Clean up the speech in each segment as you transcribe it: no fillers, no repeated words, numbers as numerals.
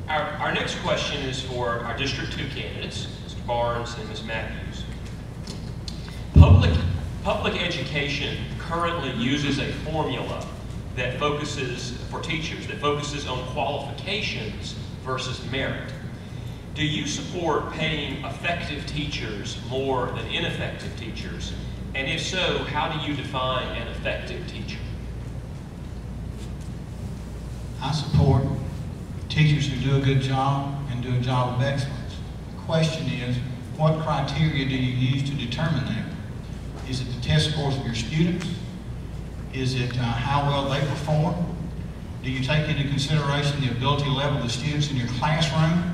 Our next question is for our District 2 candidates, Mr. Barnes and Ms. Matthews. Public education currently uses a formula that focuses, for teachers, that focuses on qualifications versus merit. Do you support paying effective teachers more than ineffective teachers? And if so, how do you define an effective teacher? I support teachers who do a good job and do a job of excellence. The question is, what criteria do you use to determine that? Is it the test scores of your students? Is it how well they perform? Do you take into consideration the ability level of the students in your classroom?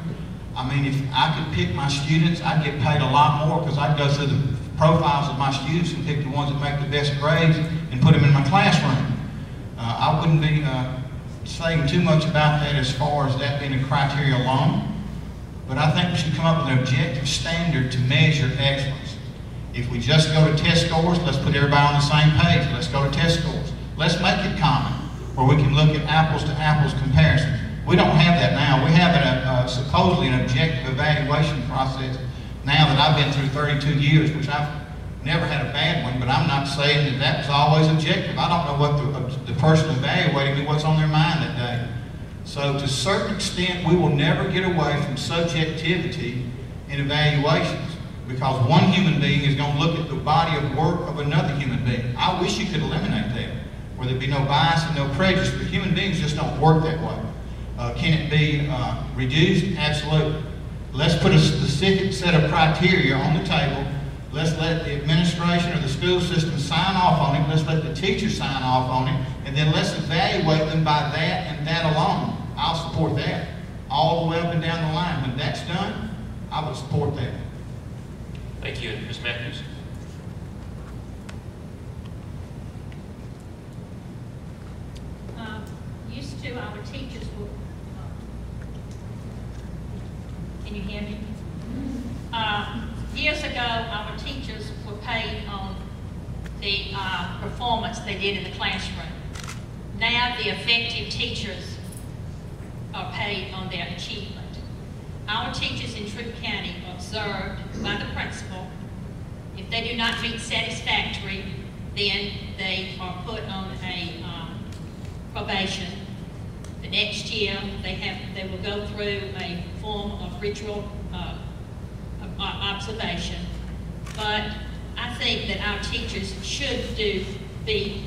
I mean, if I could pick my students, I'd get paid a lot more because I'd go through the profiles of my students and pick the ones that make the best grades and put them in my classroom. I wouldn't be saying too much about that as far as that being a criteria alone, but I think we should come up with an objective standard to measure excellence. If we just go to test scores, let's put everybody on the same page. Let's go to test scores. Let's make it common, where we can look at apples to apples comparison. We don't have that now. We have supposedly an objective evaluation process now that I've been through 32 years, which I've never had a bad one, but I'm not saying that that was always objective. I don't know what the person evaluating me, what's on their mind that day. So to a certain extent, we will never get away from subjectivity in evaluations, because one human being is going to look at the body of work of another human being. I wish you could eliminate that, where there'd be no bias and no prejudice, but human beings just don't work that way. Can it be reduced? Absolutely. Let's put a specific set of criteria on the table. Let's let the administration or the school system sign off on it. Let's let the teachers sign off on it. And then let's evaluate them by that and that alone. I'll support that. All the way up and down the line. When that's done, I would support that. Thank you. Ms. Matthews. Used to, our teachers were, can you hear me? Years ago, our teachers were paid on the performance they did in the classroom. Now, the effective teachers are paid on their achievement. Our teachers in Troup County are observed by the principal. If they do not meet satisfactory, then they are put on a probation. The next year, they will go through a form of ritual observation. But I think that our teachers should be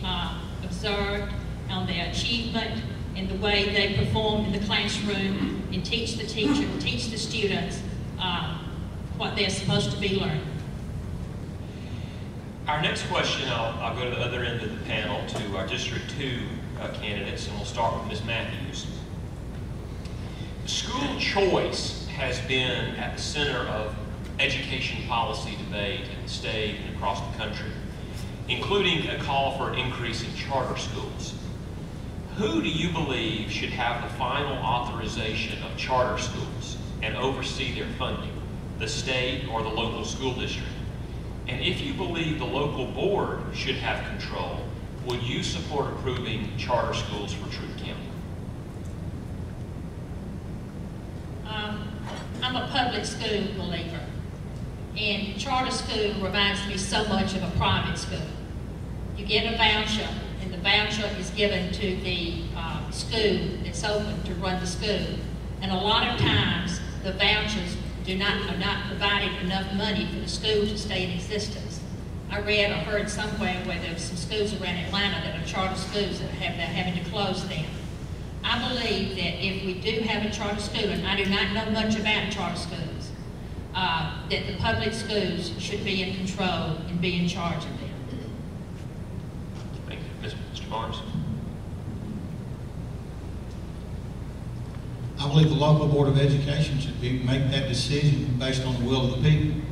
observed on their achievement in the way they perform in the classroom and teach the students what they're supposed to be learning. Our next question, I'll go to the other end of the panel to our District 2 candidates, and we'll start with Ms. Matthews. School choice has been at the center of education policy debate in the state and across the country, including a call for an increase in charter schools. Who do you believe should have the final authorization of charter schools and oversee their funding, the state or the local school district? And if you believe the local board should have control, would you support approving charter schools for Troup County? I'm a public school believer, and charter school reminds me so much of a private school. You get a voucher, and the voucher is given to the school that's open to run the school. And a lot of times, the vouchers are not providing enough money for the school to stay in existence. I read or heard somewhere where there were some schools around Atlanta that are charter schools that they're having to close them. I believe that if we do have a charter school, and I do not know much about charter schools, that the public schools should be in control and be in charge of them. Thank you. Mr. Barnes? I believe the local board of education should make that decision based on the will of the people.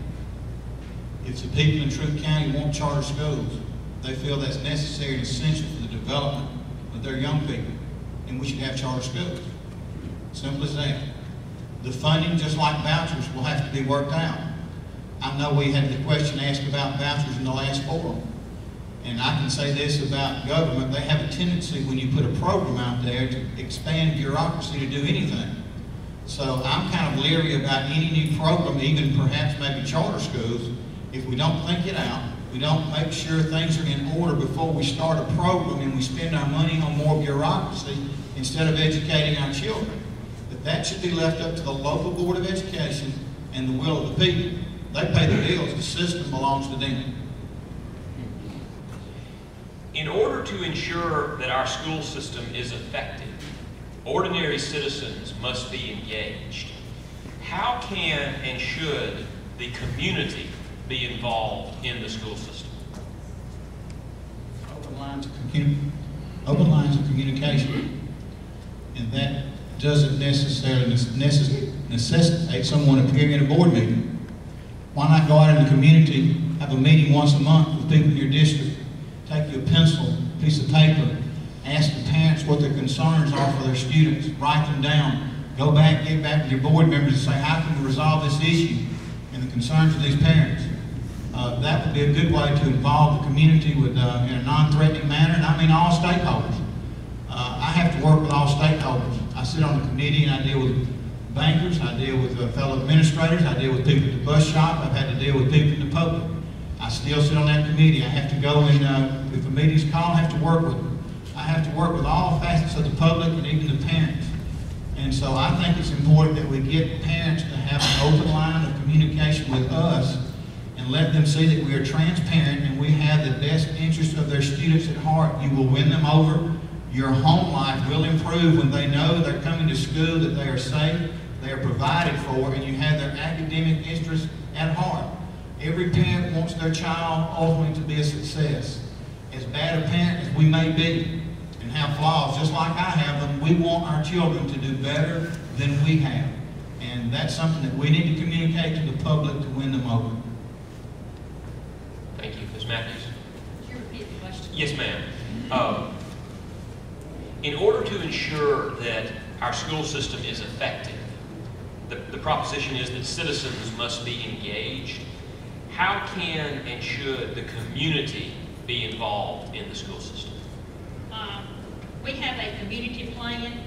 If the people in Troup County want charter schools, they feel that's necessary and essential for the development of their young people, and we should have charter schools. Simple as that. The funding, just like vouchers, will have to be worked out. I know we had the question asked about vouchers in the last forum, and I can say this about government: they have a tendency, when you put a program out there, to expand bureaucracy to do anything. So I'm kind of leery about any new program, even perhaps maybe charter schools, if we don't think it out, we don't make sure things are in order before we start a program and we spend our money on more bureaucracy instead of educating our children. But that should be left up to the local Board of Education and the will of the people. They pay the bills, the system belongs to them. In order to ensure that our school system is effective, ordinary citizens must be engaged. How can and should the community be involved in the school system? Open lines of communication. And that doesn't necessarily necessitate someone appearing at a board meeting. Why not go out in the community, have a meeting once a month with people in your district, take you a pencil, a piece of paper, ask the parents what their concerns are for their students, write them down, go back, get back with your board members and say, how can we resolve this issue and the concerns of these parents? That would be a good way to involve the community with, in a non-threatening manner, and I mean all stakeholders. I have to work with all stakeholders. I sit on the committee and I deal with bankers, I deal with fellow administrators, I deal with people at the bus shop, I've had to deal with people in the public. I still sit on that committee. I have to go and, if a meeting's called, I have to work with them. I have to work with all facets of the public and even the parents. And so I think it's important that we get parents to have an open line of communication with us and let them see that we are transparent and we have the best interests of their students at heart. You will win them over. Your home life will improve when they know they're coming to school, that they are safe, they are provided for, and you have their academic interests at heart. Every parent wants their child ultimately to be a success. As bad a parent as we may be and have flaws, just like I have them, we want our children to do better than we have. And that's something that we need to communicate to the public to win them over. Thank you. Ms. Matthews? Could you repeat the question? Yes, ma'am. In order to ensure that our school system is effective, the proposition is that citizens must be engaged. How can and should the community be involved in the school system? We have a community plan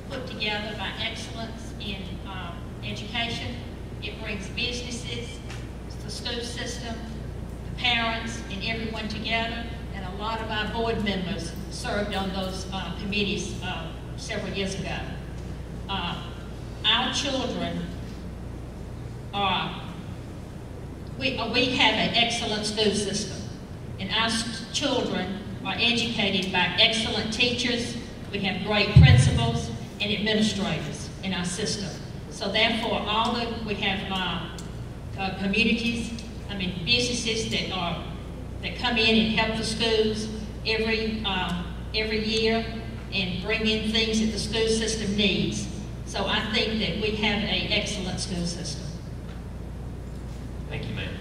put together by Excellence in Education. It brings businesses, the school system, the parents, and everyone together. And a lot of our board members served on those committees several years ago. Our children are, we have an excellent school system, and our children are educated by excellent teachers. We have great principals and administrators in our system. So therefore, we have communities, businesses that come in and help the schools every year and bring in things that the school system needs. So I think that we have an excellent school system. Thank you, ma'am.